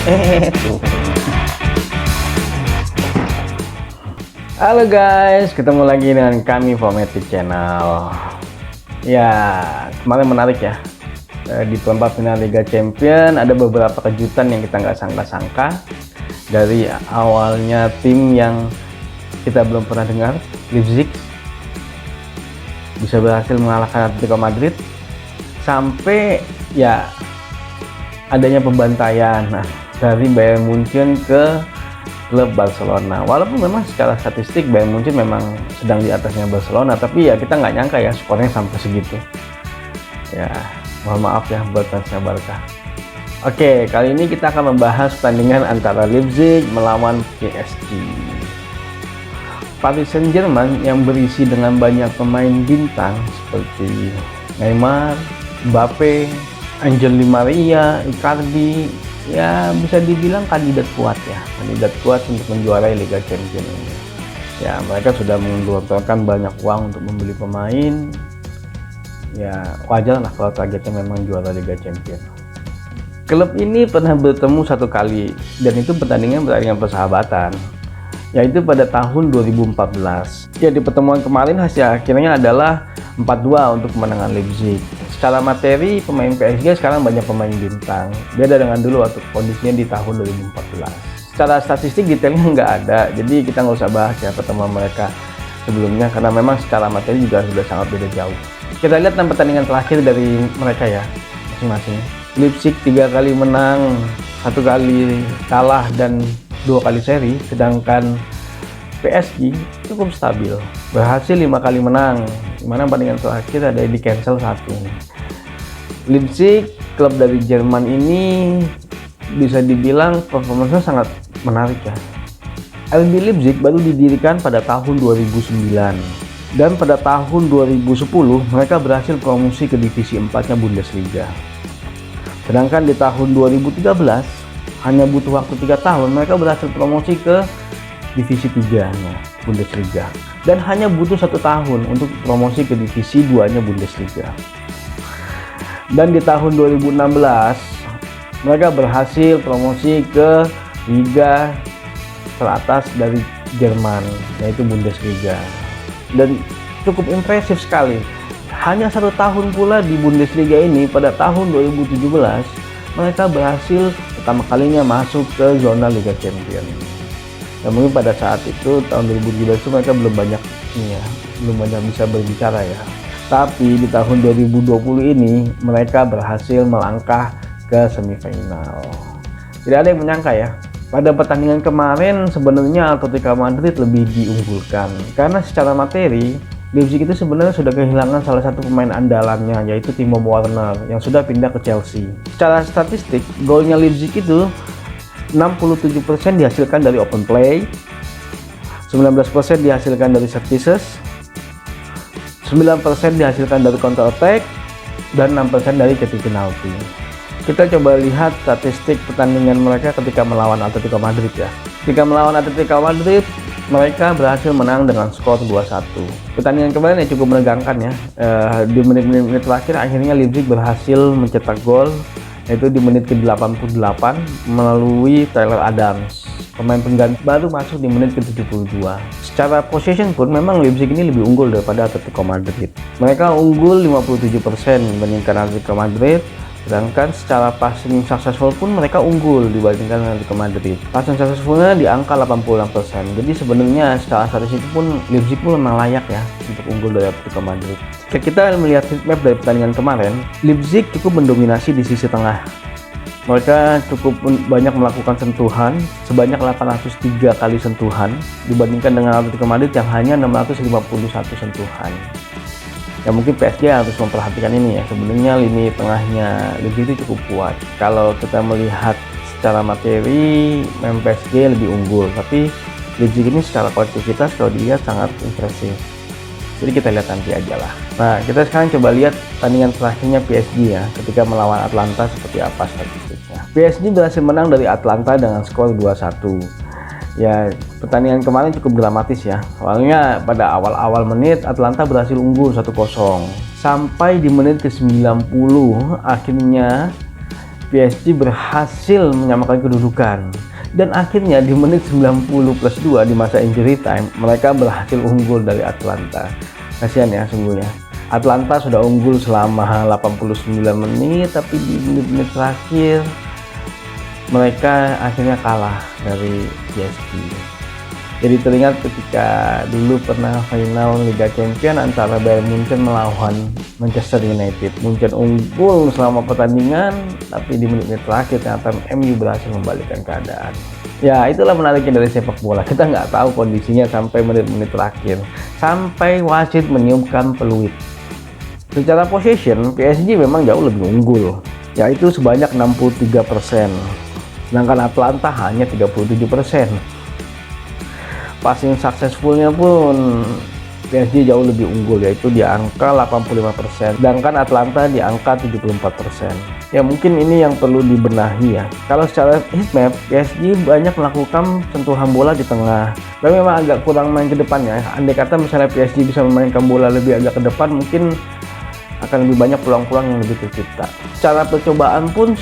Tuh. Halo guys, ketemu lagi dengan kami Fometic Channel. Ya, kemarin menarik ya. Di perempat final Liga Champion ada beberapa kejutan yang kita nggak sangka-sangka. Dari awalnya tim yang kita belum pernah dengar, Leipzig, bisa berhasil mengalahkan Atletico Madrid, sampai ya adanya pembantaian dari Bayern Munchen ke klub Barcelona. Walaupun memang secara statistik Bayern Munchen memang sedang di atasnya Barcelona, tapi ya kita nggak nyangka ya skornya sampai segitu. Ya, mohon maaf ya buat fansnya Barca. Oke, kali ini kita akan membahas pertandingan antara Leipzig melawan PSG. Paris Saint-Germain yang berisi dengan banyak pemain bintang seperti Neymar, Mbappe, Angel Di Maria, Icardi, ya bisa dibilang kandidat kuat untuk menjuarai Liga Champions ini. Ya, mereka sudah menggelontorkan banyak uang untuk membeli pemain. Ya, wajar lah kalau targetnya memang juara Liga Champions. Klub ini pernah bertemu satu kali, dan itu pertandingan persahabatan, yaitu pada tahun 2014. Ya, di pertemuan kemarin hasil akhirnya adalah 4-2 untuk kemenangan Leipzig. Secara materi, pemain PSG sekarang banyak pemain bintang, beda dengan dulu waktu kondisinya di tahun 2014. Secara statistik detailnya nggak ada, jadi kita nggak usah bahas ya pertemuan mereka sebelumnya, karena memang secara materi juga sudah sangat beda jauh. Kita lihat 6 pertandingan terakhir dari mereka ya, masing-masing. Leipzig 3 kali menang, 1 kali kalah, dan 2 kali seri, sedangkan PSG cukup stabil, berhasil 5 kali menang, dimana pertandingan terakhir ada di cancel 1. Leipzig, klub dari Jerman ini bisa dibilang performanya sangat menarik ya. RB Leipzig baru didirikan pada tahun 2009, dan pada tahun 2010 mereka berhasil promosi ke divisi 4-nya Bundesliga. Sedangkan di tahun 2013, hanya butuh waktu 3 tahun, mereka berhasil promosi ke divisi 3-nya Bundesliga. Dan hanya butuh 1 tahun untuk promosi ke divisi 2-nya Bundesliga. Dan di tahun 2016, mereka berhasil promosi ke liga teratas dari Jerman, yaitu Bundesliga. Dan cukup impresif sekali. Hanya 1 tahun pula di Bundesliga ini, pada tahun 2017 mereka berhasil pertama kalinya masuk ke zona Liga Champions. Dan mungkin pada saat itu tahun 2017 itu mereka belum banyak bisa berbicara ya. Tapi di tahun 2020 ini mereka berhasil melangkah ke semifinal. Tidak ada yang menyangka ya. Pada pertandingan kemarin sebenarnya Atletico Madrid lebih diunggulkan, karena secara materi Leipzig itu sebenarnya sudah kehilangan salah satu pemain andalannya, yaitu Timo Werner yang sudah pindah ke Chelsea. Secara statistik, golnya Leipzig itu 67% dihasilkan dari open play, 19% dihasilkan dari set pieces, 9% dihasilkan dari counter attack, dan 6% dari cetak penalti. Kita coba lihat statistik pertandingan mereka ketika melawan Atletico Madrid ya. Ketika melawan Atletico Madrid, mereka berhasil menang dengan skor 2-1. Pertandingan kemarin yang cukup menegangkan ya. Di menit-menit terakhir akhirnya Leipzig berhasil mencetak gol, yaitu di menit ke-88 melalui Tyler Adams. Pemain pengganti baru masuk di menit ke-72. Secara possession pun memang Leipzig ini lebih unggul daripada Atletico Madrid. Mereka unggul 57% dibandingkan Atletico Madrid. Sedangkan secara passing successful pun mereka unggul dibandingkan dengan Atletico Madrid. Passing successfulnya di angka 86%. Jadi sebenarnya secara statistik pun Leipzig pun memang layak ya untuk unggul dari Atletico Madrid. Jika kita melihat map dari pertandingan kemarin, Leipzig cukup mendominasi di sisi tengah. Mereka cukup banyak melakukan sentuhan, sebanyak 803 kali sentuhan dibandingkan dengan Atletico Madrid yang hanya 651 sentuhan. Ya mungkin PSG harus memperhatikan ini ya. Sebenarnya lini tengahnya Leipzig itu cukup kuat. Kalau kita melihat secara materi, memang PSG lebih unggul, tapi Leipzig ini secara kolektivitas kalau dilihat sangat impresif. Jadi kita lihat nanti aja lah. Nah, kita sekarang coba lihat pertandingan terakhirnya PSG ya, ketika melawan Atlanta seperti apa statistiknya. PSG berhasil menang dari Atlanta dengan skor 2-1. Ya, pertandingan kemarin cukup dramatis ya. Soalnya pada awal-awal menit Atlanta berhasil unggul 1-0. Sampai di menit ke-90 akhirnya PSG berhasil menyamakan kedudukan. Dan akhirnya di menit 90+2 di masa injury time, mereka berhasil unggul dari Atlanta. Kasihan ya sungguhnya. Atlanta sudah unggul selama 89 menit, tapi di menit-menit terakhir mereka akhirnya kalah dari PSG. Jadi teringat ketika dulu pernah final Liga Champions antara Bayern Munchen melawan Manchester United. Munchen unggul selama pertandingan, tapi di menit-menit terakhir ternyata MU berhasil membalikkan keadaan. Ya, itulah menariknya dari sepak bola. Kita nggak tahu kondisinya sampai menit-menit terakhir, sampai wasit meniupkan peluit. Secara possession, PSG memang jauh lebih unggul, yaitu sebanyak 63%. Sedangkan Atlanta hanya 37%. Passing successfulnya pun PSG jauh lebih unggul, yaitu di angka 85%, sedangkan Atlanta di angka 74%. Ya mungkin ini yang perlu dibenahi ya. Kalau secara heatmap, PSG banyak melakukan sentuhan bola di tengah, tapi memang agak kurang main ke depannya. Andai kata misalnya PSG bisa memainkan bola lebih agak ke depan, mungkin akan lebih banyak peluang-peluang yang lebih tercipta. Secara percobaan pun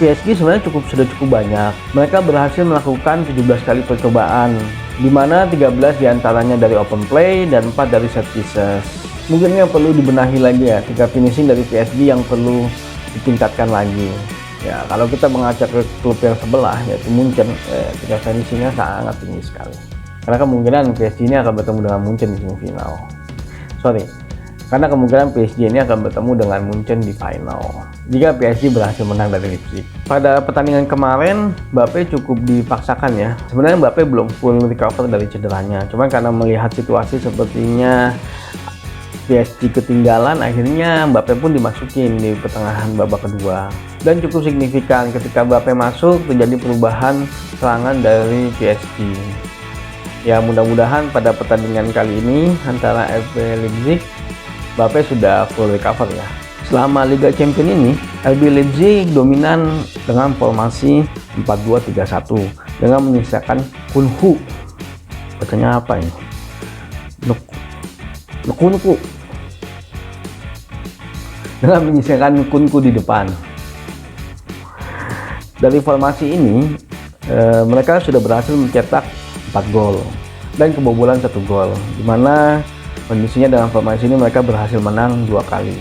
PSG sebenarnya sudah cukup banyak. Mereka berhasil melakukan 17 kali percobaan, di mana 13 diantaranya dari open play dan 4 dari set pieces. Mungkin yang perlu dibenahi lagi ya, ketika finishing dari PSG yang perlu ditingkatkan lagi. Ya, kalau kita mengacak ke klub yang sebelah yaitu Munchen, ketika finishingnya sangat tinggi sekali. Karena kemungkinan PSG ini akan bertemu dengan Munchen di semifinal. Karena kemungkinan PSG ini akan bertemu dengan Munchen di final jika PSG berhasil menang dari Leipzig. Pada pertandingan kemarin, Mbappe cukup dipaksakan ya. Sebenarnya Mbappe belum full recover dari cederanya, cuma karena melihat situasi sepertinya PSG ketinggalan, akhirnya Mbappe pun dimasukin di pertengahan babak kedua. Dan cukup signifikan ketika Mbappe masuk, terjadi perubahan serangan dari PSG. Ya, mudah-mudahan pada pertandingan kali ini antara RB Leipzig, Mbappe sudah full recover ya. Selama Liga Champions ini, RB Leipzig dominan dengan formasi 4-2-3-1 dengan menyisakan Kunku. Bacanya apa ini? Kunku. Dengan menyisakan Kunku di depan. Dari formasi ini, mereka sudah berhasil mencetak 4 gol dan kebobolan 1 gol, di mana kondisinya dalam formasi ini mereka berhasil menang 2 kali.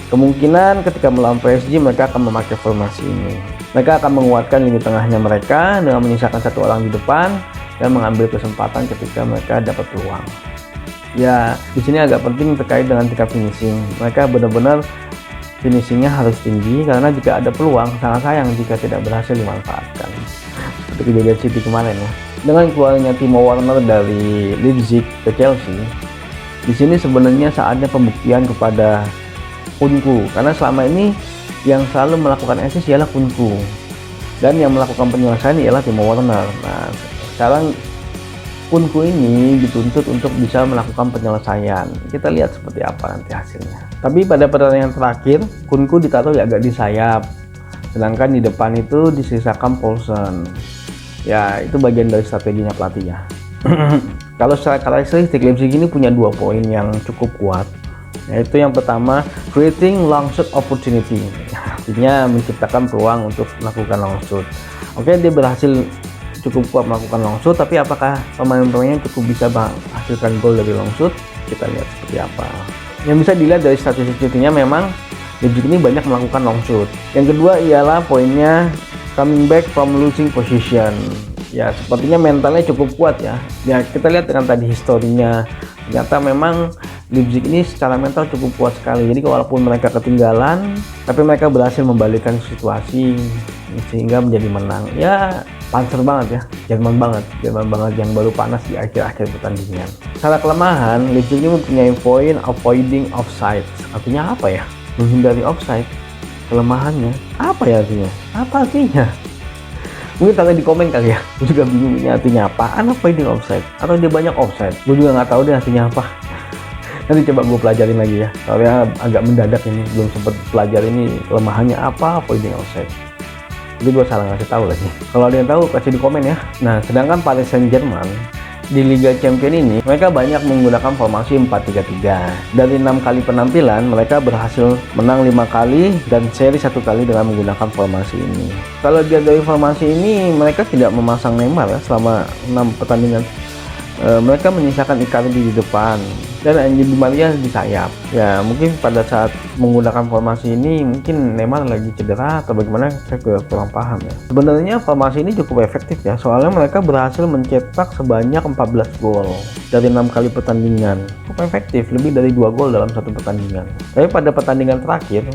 Kemungkinan ketika melawan PSG mereka akan memakai formasi ini. Mereka akan menguatkan lini tengahnya mereka dengan menyisakan 1 orang di depan dan mengambil kesempatan ketika mereka dapat peluang. Ya, di sini agak penting terkait dengan tingkat finishing. Mereka benar-benar finishingnya harus tinggi karena jika ada peluang sangat sayang jika tidak berhasil dimanfaatkan. Seperti kejadian City kemarin ya. Dengan keluarnya Timo Werner dari Leipzig ke Chelsea, di sini sebenarnya saatnya pembuktian kepada Kunku, karena selama ini yang selalu melakukan assist ialah Kunku dan yang melakukan penyelesaian ialah Timo Werner. Nah, sekarang Kunku ini dituntut untuk bisa melakukan penyelesaian. Kita lihat seperti apa nanti hasilnya. Tapi pada pertandingan terakhir, Kunku ditaruh agak di sayap, sedangkan di depan itu disisakan Poulsen. Ya, itu bagian dari strateginya pelatih ya. Kalau secara karakteristik, Leipzig ini punya 2 poin yang cukup kuat. Yaitu yang pertama, creating long shot opportunity, artinya menciptakan peluang untuk melakukan long shot. Oke, dia berhasil cukup kuat melakukan long shot, tapi apakah pemain-pemainnya cukup bisa menghasilkan gol dari long shot? Kita lihat seperti apa. Yang bisa dilihat dari statistiknya memang Leipzig ini banyak melakukan long shot. Yang kedua ialah poinnya coming back from losing position. Ya, sepertinya mentalnya cukup kuat ya. Ya, kita lihat dengan tadi historinya. Ternyata memang Leipzig ini secara mental cukup kuat sekali. Jadi walaupun mereka ketinggalan, tapi mereka berhasil membalikkan situasi sehingga menjadi menang. Ya, panser banget ya, Jerman banget yang baru panas di akhir-akhir pertandingan. Secara kelemahan, Leipzig ini mempunyai poin avoiding offside. Artinya apa ya? Menghindari offside. Kelemahannya apa ya artinya? Apa artinya? Mungkin tanya di komen kali ya. Gue juga bingung ini artinya apaan, avoiding offside atau dia banyak offside. Gue juga nggak tahu deh artinya apa. Nanti coba gue pelajarin lagi ya, soalnya agak mendadak ini, belum sempet pelajari ini kelemahannya apa avoiding offside. Jadi gue salah ngasih tahu lagi. Kalau ada yang tahu kasih di komen ya. Nah, sedangkan Paris Saint-Germain di Liga Champions ini mereka banyak menggunakan formasi 4-3-3. Dari 6 kali penampilan mereka berhasil menang 5 kali dan seri 1 kali dengan menggunakan formasi ini. Kalau dia dari formasi ini mereka tidak memasang Neymar ya, selama 6 pertandingan. Mereka menyisakan Icardi di depan dan Angel Di Maria di sayap. Ya mungkin pada saat menggunakan formasi ini mungkin Neymar lagi cedera atau bagaimana, saya kurang paham ya. Sebenarnya formasi ini cukup efektif ya, soalnya mereka berhasil mencetak sebanyak 14 gol dari 6 kali pertandingan. Cukup efektif, lebih dari 2 gol dalam satu pertandingan. Tapi pada pertandingan terakhir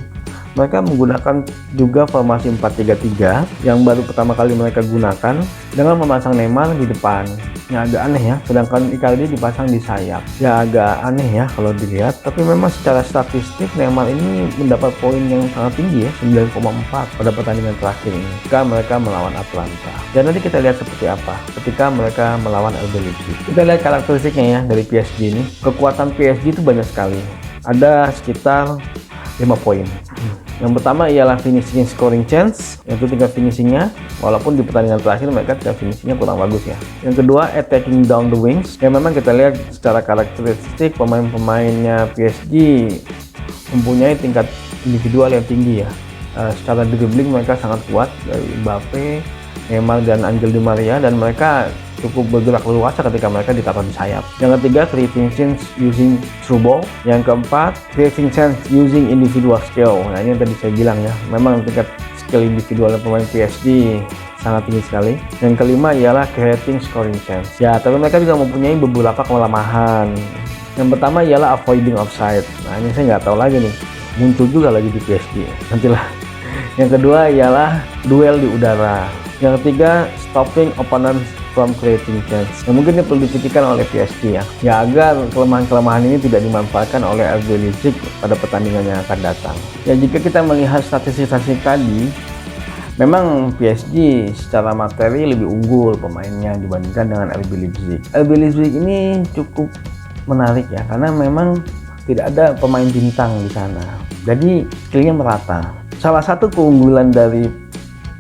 mereka menggunakan juga formasi 4-3-3 yang baru pertama kali mereka gunakan dengan memasang Neymar di depan. Ya agak aneh ya, sedangkan Icardi dipasang di sayap. Ya agak aneh ya kalau dilihat, tapi memang secara statistik Neymar ini mendapat poin yang sangat tinggi ya, 9,4 pada pertandingan terakhir ini ketika mereka melawan Atlanta. Dan nanti kita lihat seperti apa ketika mereka melawan RB Leipzig. Kita lihat karakteristiknya ya dari PSG ini. Kekuatan PSG itu banyak sekali. Ada sekitar 5 poin. Yang pertama ialah finishing scoring chance, yaitu tingkat finishingnya, walaupun di pertandingan terakhir mereka tingkat finishingnya kurang bagus ya. Yang kedua, attacking down the wings, yang memang kita lihat secara karakteristik pemain-pemainnya PSG mempunyai tingkat individual yang tinggi ya. Secara dribbling mereka sangat kuat, dari Mbappe, Neymar dan Angel Di Maria, dan mereka cukup bergerak leluasa ketika mereka ditaruh di sayap. Yang ketiga, creating chance using through ball. Yang keempat, creating chance using individual skill. Nah ini yang tadi saya bilang ya, memang tingkat skill individual pemain PSG sangat tinggi sekali. Yang kelima ialah creating scoring chance. Ya, tapi mereka juga mempunyai beberapa kelemahan. Yang pertama ialah avoiding offside. Nah ini saya nggak tahu lagi nih, muncul juga lagi di PSG. Nantilah. Yang kedua ialah duel di udara. Yang ketiga, stopping opponent from creating chance. Yang mungkin ini perlu dipikirkan oleh PSG ya. Ya agar kelemahan-kelemahan ini tidak dimanfaatkan oleh RB Leipzig pada pertandingan yang akan datang. Ya jika kita melihat statistik-statistik tadi, memang PSG secara materi lebih unggul pemainnya dibandingkan dengan RB Leipzig. RB Leipzig ini cukup menarik ya, karena memang tidak ada pemain bintang di sana. Jadi skillnya merata. Salah satu keunggulan dari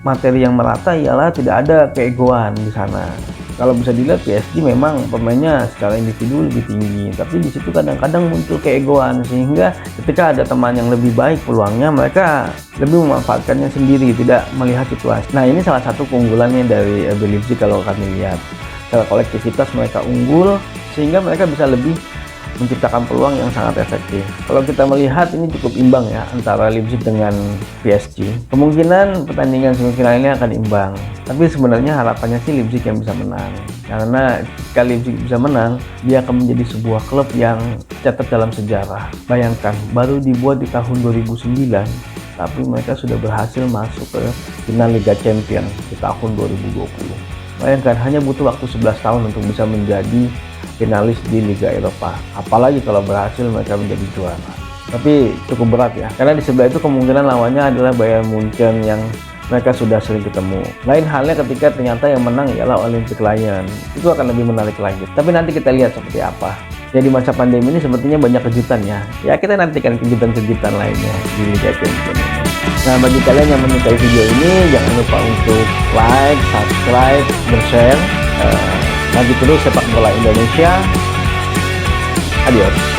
materi yang merata ialah tidak ada keegoan di sana. Kalau bisa dilihat PSG memang pemainnya secara individu lebih tinggi, tapi di situ kadang-kadang muncul keegoan sehingga ketika ada teman yang lebih baik peluangnya mereka lebih memanfaatkannya sendiri, tidak melihat situasi. Nah ini salah satu keunggulannya dari RB Leipzig kalau kami lihat. Secara kolektivitas mereka unggul sehingga mereka bisa lebih menciptakan peluang yang sangat efektif. Kalau kita melihat ini cukup imbang ya antara Leipzig dengan PSG. Kemungkinan pertandingan semifinal ini akan imbang. Tapi sebenarnya harapannya sih Leipzig yang bisa menang. Karena jika Leipzig bisa menang, dia akan menjadi sebuah klub yang catat dalam sejarah. Bayangkan, baru dibuat di tahun 2009, tapi mereka sudah berhasil masuk ke final Liga Champions di tahun 2020. Bayangkan, hanya butuh waktu 11 tahun untuk bisa menjadi finalis di Liga Eropa. Apalagi kalau berhasil mereka menjadi juara. Tapi cukup berat ya, karena di sebelah itu kemungkinan lawannya adalah Bayern Munchen yang mereka sudah sering ketemu. Lain halnya ketika ternyata yang menang ialah Olympic Lyon. Itu akan lebih menarik lagi. Tapi nanti kita lihat seperti apa. Ya di masa pandemi ini sepertinya banyak kejutan ya. Ya kita nantikan kejutan-kejutan lainnya di Liga Champions. Nah bagi kalian yang menyukai video ini, jangan lupa untuk like, subscribe, dan share. Maju terus sepak bola Indonesia. Adios.